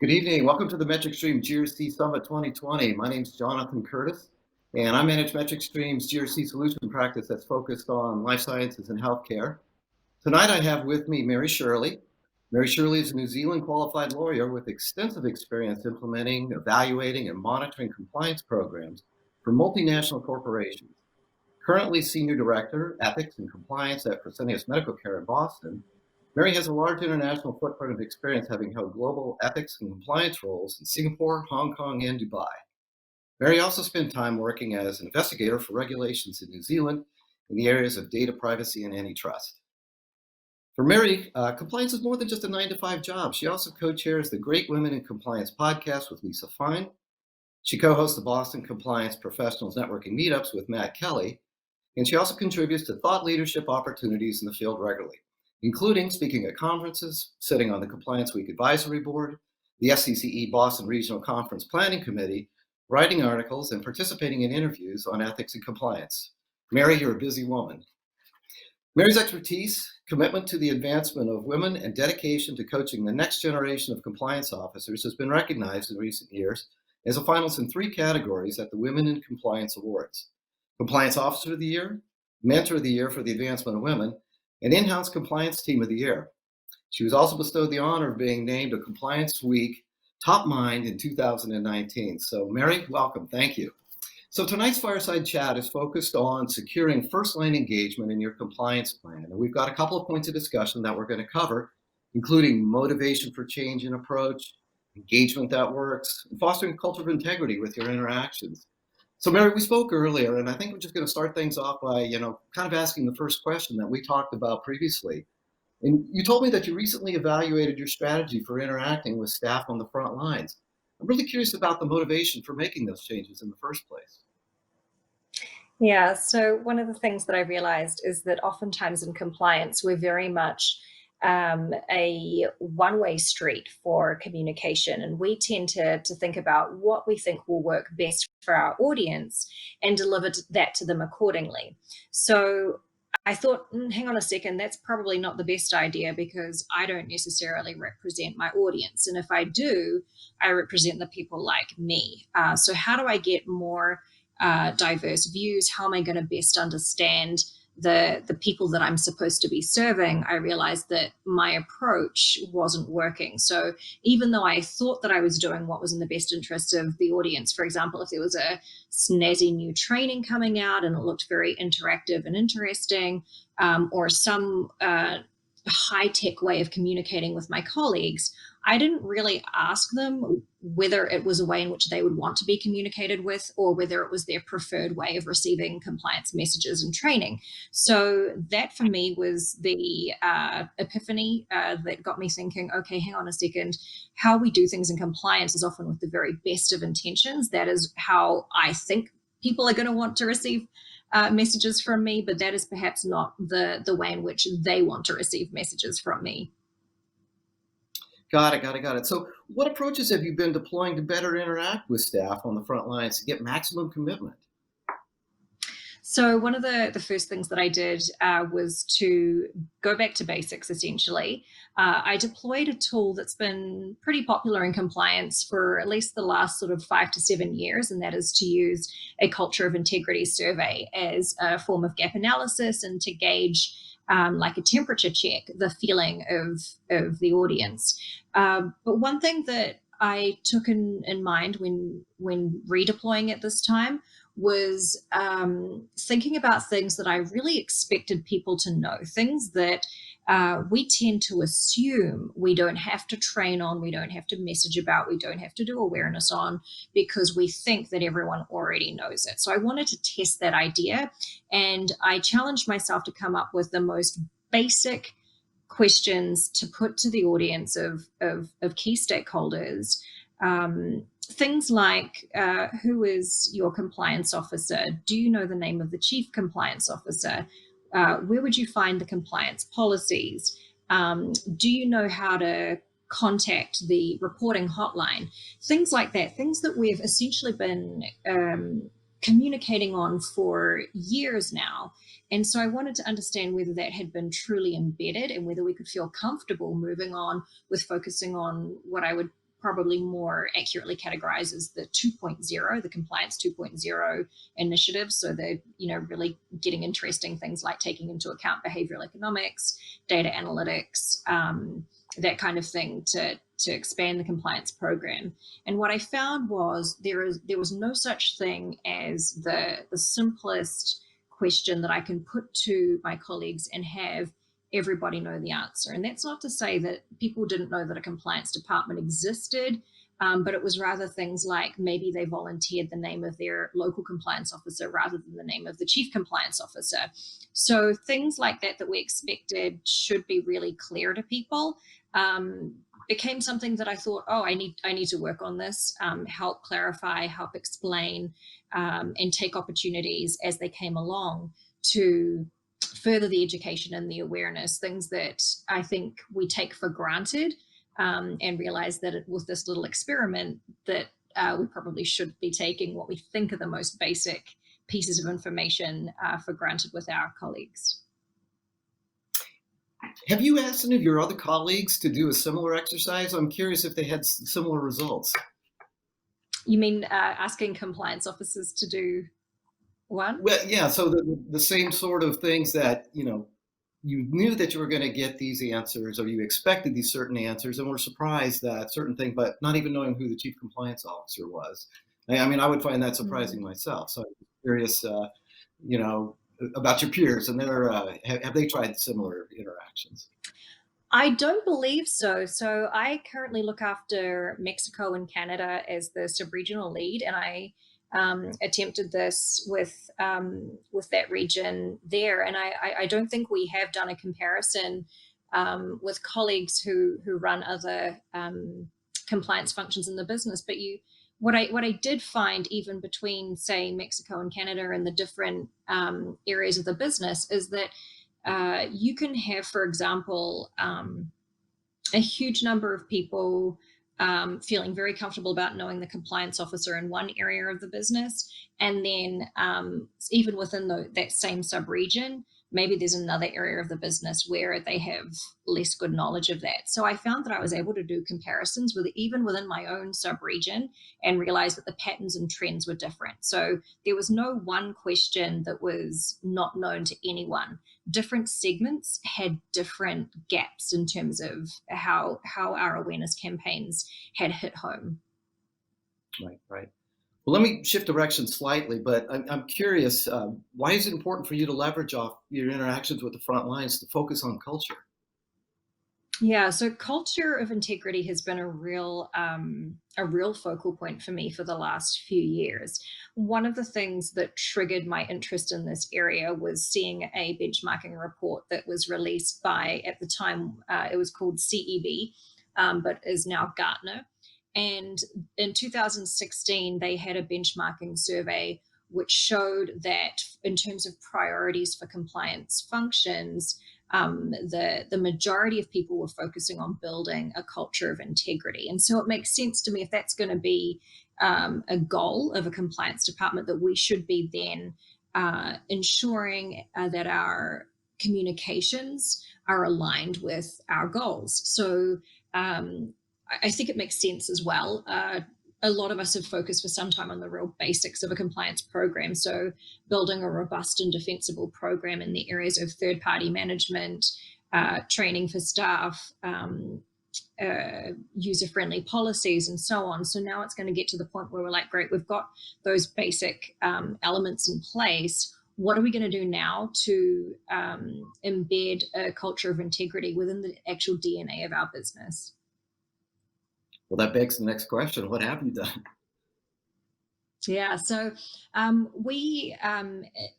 Good evening. Welcome to the MetricStream GRC Summit 2020. My name is Jonathan Curtis, and I manage MetricStream's GRC solution practice that's focused on life sciences and healthcare. Tonight I have with me Mary Shirley. Mary Shirley is a New Zealand qualified lawyer with extensive experience implementing, evaluating, and monitoring compliance programs for multinational corporations. Currently Senior Director, Ethics and Compliance at Fresenius Medical Care in Boston, Mary has a large international footprint of experience, having held global ethics and compliance roles in Singapore, Hong Kong, and Dubai. Mary also spent time working as an investigator for regulations in New Zealand in the areas of data privacy and antitrust. For Mary, compliance is more than just a 9-to-5 job. She also co-chairs the Great Women in Compliance podcast with Lisa Fine. She co-hosts the Boston Compliance Professionals Networking Meetups with Matt Kelly, and she also contributes to thought leadership opportunities in the field regularly, including speaking at conferences, sitting on the Compliance Week Advisory Board, the SCCE Boston Regional Conference Planning Committee, writing articles, and participating in interviews on ethics and compliance. Mary, you're a busy woman. Mary's expertise, commitment to the advancement of women, and dedication to coaching the next generation of compliance officers has been recognized in recent years as a finalist in 3 categories at the Women in Compliance Awards: Compliance Officer of the Year, Mentor of the Year for the Advancement of Women, and In-House Compliance Team of the Year. She was also bestowed the honor of being named a Compliance Week Top Mind in 2019. So Mary, welcome, thank you. So tonight's fireside chat is focused on securing first-line engagement in your compliance plan. And we've got a couple of points of discussion that we're going to cover, including motivation for change in approach, engagement that works, and fostering a culture of integrity with your interactions. So Mary, we spoke earlier, and I think we're just going to start things off by, kind of asking the first question that we talked about previously. And you told me that you recently evaluated your strategy for interacting with staff on the front lines. I'm really curious about the motivation for making those changes in the first place. Yeah, so one of the things that I realized is that oftentimes in compliance, we're very much a one-way street for communication. And we tend to think about what we think will work best for our audience and deliver that to them accordingly. So I thought, hang on a second, that's probably not the best idea because I don't necessarily represent my audience. And if I do, I represent the people like me. So how do I get more diverse views? How am I going to best understand the people that I'm supposed to be serving? I realized that my approach wasn't working. So even though I thought that I was doing what was in the best interest of the audience, for example, if there was a snazzy new training coming out and it looked very interactive and interesting, or some high-tech way of communicating with my colleagues, I didn't really ask them whether it was a way in which they would want to be communicated with or whether it was their preferred way of receiving compliance messages and training. So that for me was the epiphany that got me thinking, okay, hang on a second, how we do things in compliance is often with the very best of intentions. That is how I think people are going to want to receive messages from me, but that is perhaps not the way in which they want to receive messages from me. Got it. So what approaches have you been deploying to better interact with staff on the front lines to get maximum commitment? So one of the first things that I did was to go back to basics, essentially. I deployed a tool that's been pretty popular in compliance for at least the last sort of 5 to 7 years, and that is to use a culture of integrity survey as a form of gap analysis and to gauge like a temperature check, the feeling of the audience. But one thing that I took in mind when redeploying it this time was thinking about things that I really expected people to know, things that we tend to assume we don't have to train on, we don't have to message about, we don't have to do awareness on, because we think that everyone already knows it. So I wanted to test that idea, and I challenged myself to come up with the most basic questions to put to the audience of key stakeholders. Things like, who is your compliance officer? Do you know the name of the chief compliance officer? Where would you find the compliance policies? Do you know how to contact the reporting hotline? Things like that, things that we've essentially been communicating on for years now. And so I wanted to understand whether that had been truly embedded and whether we could feel comfortable moving on with focusing on what I would probably more accurately categorized as the 2.0, the compliance 2.0 initiatives. So they're, really getting interesting things like taking into account behavioral economics, data analytics, that kind of thing to expand the compliance program. And what I found was there was no such thing as the simplest question that I can put to my colleagues and have everybody know the answer. And that's not to say that people didn't know that a compliance department existed, but it was rather things like maybe they volunteered the name of their local compliance officer rather than the name of the chief compliance officer. So things like that we expected should be really clear to people, became something that I thought, I need to work on this, help clarify, help explain, and take opportunities as they came along to further the education and the awareness, things that I think we take for granted, and realize that with this little experiment that we probably should be taking what we think are the most basic pieces of information for granted with our colleagues. Have you asked any of your other colleagues to do a similar exercise? I'm curious if they had similar results. You mean asking compliance officers to do one? Well, yeah, so the same sort of things that, you knew that you were going to get these answers, or you expected these certain answers, and were surprised that certain thing, but not even knowing who the chief compliance officer was. I mean, I would find that surprising myself. So I'm curious, about your peers, and have they tried similar interactions? I don't believe so. So I currently look after Mexico and Canada as the sub-regional lead, and I attempted this with that region there. And I don't think we have done a comparison with colleagues who run other compliance functions in the business. But what I did find, even between, say, Mexico and Canada and the different areas of the business, is that you can have, for example, a huge number of people feeling very comfortable about knowing the compliance officer in one area of the business. And then even within that same sub-region, maybe there's another area of the business where they have less good knowledge of that. So I found that I was able to do comparisons even within my own sub-region, and realize that the patterns and trends were different. So there was no one question that was not known to anyone. Different segments had different gaps in terms of how our awareness campaigns had hit home. Right. Well, let me shift direction slightly, but I'm curious, why is it important for you to leverage off your interactions with the front lines to focus on culture? Yeah, so culture of integrity has been a real focal point for me for the last few years. One of the things that triggered my interest in this area was seeing a benchmarking report that was released by, at the time, it was called CEB, but is now Gartner. And in 2016, they had a benchmarking survey which showed that in terms of priorities for compliance functions, the majority of people were focusing on building a culture of integrity. And so it makes sense to me, if that's going to be a goal of a compliance department, that we should be then ensuring that our communications are aligned with our goals. So I think it makes sense as well. A lot of us have focused for some time on the real basics of a compliance program. So building a robust and defensible program in the areas of third-party management, training for staff, user-friendly policies, and so on. So now it's going to get to the point where we're like, great, we've got those basic elements in place. What are we going to do now to embed a culture of integrity within the actual DNA of our business? Well, that begs the next question. What have you done? Yeah, so we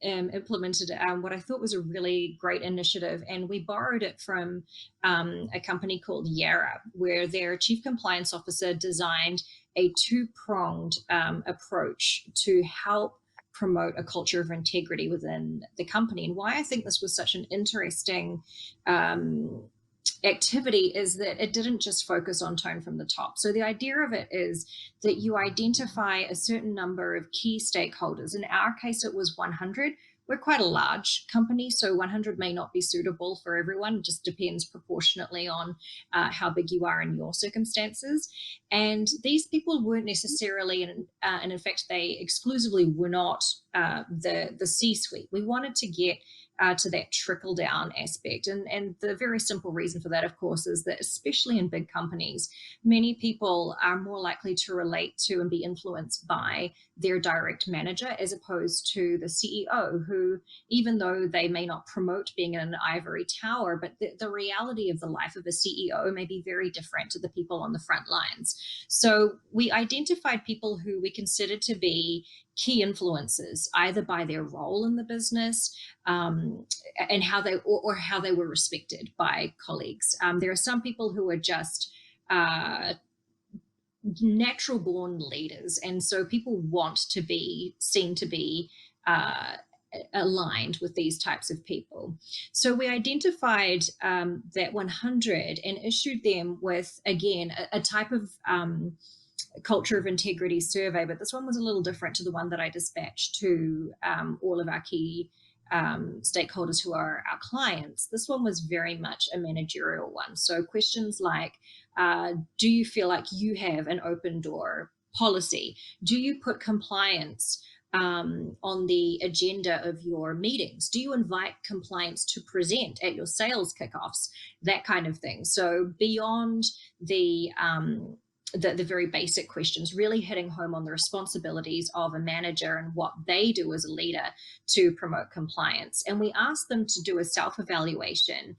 implemented what I thought was a really great initiative, and we borrowed it from a company called Yara, where their chief compliance officer designed a two-pronged approach to help promote a culture of integrity within the company. And why I think this was such an interesting activity is that it didn't just focus on tone from the top. So the idea of it is that you identify a certain number of key stakeholders. In our case, it was 100, we're quite a large company, so 100 may not be suitable for everyone. It just depends proportionately on how big you are in your circumstances. And these people weren't necessarily, and in fact, they exclusively were not the C-suite. We wanted to get to that trickle down aspect. And the very simple reason for that, of course, is that especially in big companies, many people are more likely to relate to and be influenced by their direct manager as opposed to the CEO, who, even though they may not promote being in an ivory tower, but the reality of the life of a CEO may be very different to the people on the front lines. So we identified people who we considered to be key influences, either by their role in the business, and how they or how they were respected by colleagues. There are some people who are just natural born leaders, and so people want to be seen to be aligned with these types of people. So we identified that 100 and issued them with, again, a type of culture of integrity survey, but this one was a little different to the one that I dispatched to all of our key stakeholders who are our clients. This one was very much a managerial one. So questions like, do you feel like you have an open door policy? Do you put compliance on the agenda of your meetings? Do you invite compliance to present at your sales kickoffs? That kind of thing. So beyond the very basic questions, really hitting home on the responsibilities of a manager and what they do as a leader to promote compliance. And we asked them to do a self-evaluation,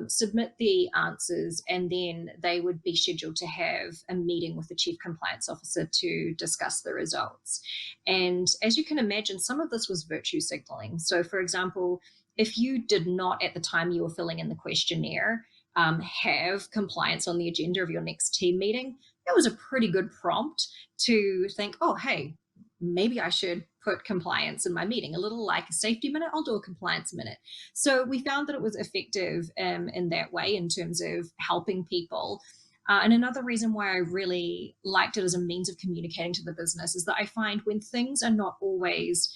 submit the answers, and then they would be scheduled to have a meeting with the Chief Compliance Officer to discuss the results. And as you can imagine, some of this was virtue signaling. So for example, if you did not, at the time you were filling in the questionnaire, have compliance on the agenda of your next team meeting, that was a pretty good prompt to think, oh, hey, maybe I should put compliance in my meeting. A little like a safety minute, I'll do a compliance minute. So we found that it was effective in that way in terms of helping people. And another reason why I really liked it as a means of communicating to the business is that I find when things are not always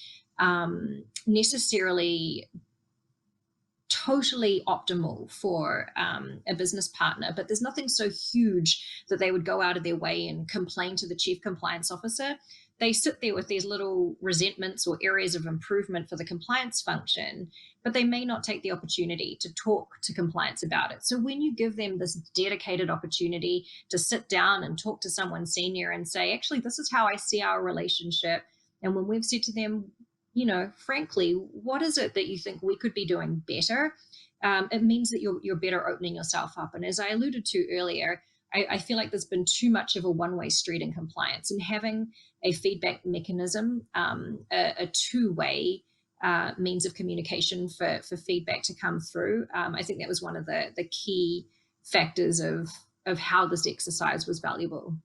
necessarily totally optimal for a business partner, but there's nothing so huge that they would go out of their way and complain to the Chief Compliance Officer. They sit there with these little resentments or areas of improvement for the compliance function, but they may not take the opportunity to talk to compliance about it. So when you give them this dedicated opportunity to sit down and talk to someone senior and say, actually, this is how I see our relationship, and when we've said to them, you know, frankly, what is it that you think we could be doing better? It means that you're better opening yourself up. And as I alluded to earlier, I feel like there's been too much of a one-way street in compliance, and having a feedback mechanism, a two-way means of communication for feedback to come through. I think that was one of the key factors of how this exercise was valuable.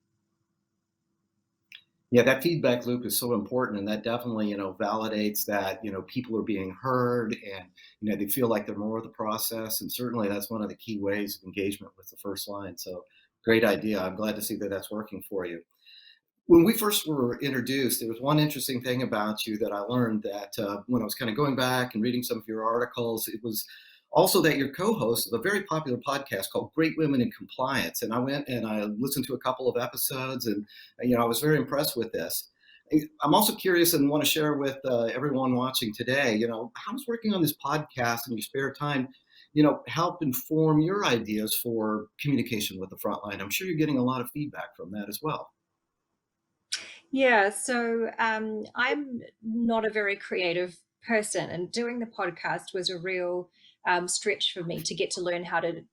Yeah, that feedback loop is so important, and that definitely, validates that, people are being heard, and, they feel like they're more of the process. And certainly that's one of the key ways of engagement with the first line. So great idea. I'm glad to see that that's working for you. When we first were introduced, there was one interesting thing about you that I learned that when I was kind of going back and reading some of your articles, it was also that you're co-host of a very popular podcast called Great Women in Compliance. And I went and I listened to a couple of episodes, and I was very impressed with this. I'm also curious and want to share with everyone watching today, how does working on this podcast in your spare time, help inform your ideas for communication with the frontline? I'm sure you're getting a lot of feedback from that as well. Yeah, so I'm not a very creative person, and doing the podcast was a real stretch for me to get to learn how to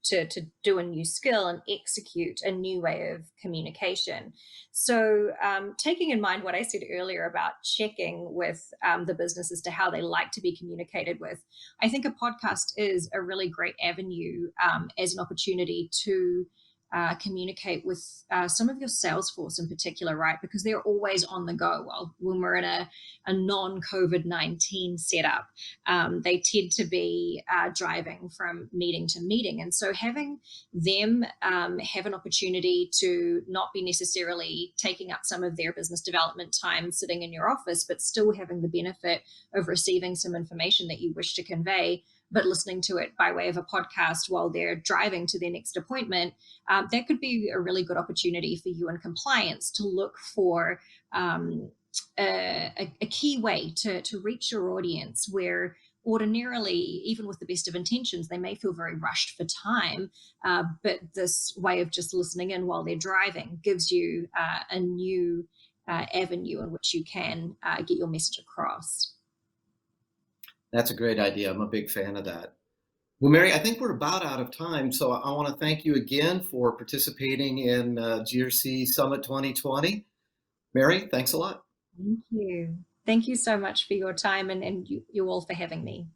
do a new skill and execute a new way of communication. So taking in mind what I said earlier about checking with the business as to how they like to be communicated with, I think a podcast is a really great avenue as an opportunity to communicate with some of your sales force in particular, right? Because they're always on the go. Well, when we're in a non-COVID-19 setup, they tend to be driving from meeting to meeting. And so having them have an opportunity to not be necessarily taking up some of their business development time sitting in your office, but still having the benefit of receiving some information that you wish to convey, but listening to it by way of a podcast while they're driving to their next appointment, that could be a really good opportunity for you in compliance to look for a key way to reach your audience where ordinarily, even with the best of intentions, they may feel very rushed for time, but this way of just listening in while they're driving gives you a new avenue in which you can get your message across. That's a great idea. I'm a big fan of that. Well, Mary, I think we're about out of time, so I want to thank you again for participating in GRC Summit 2020. Mary, thanks a lot. Thank you. Thank you so much for your time and you all for having me.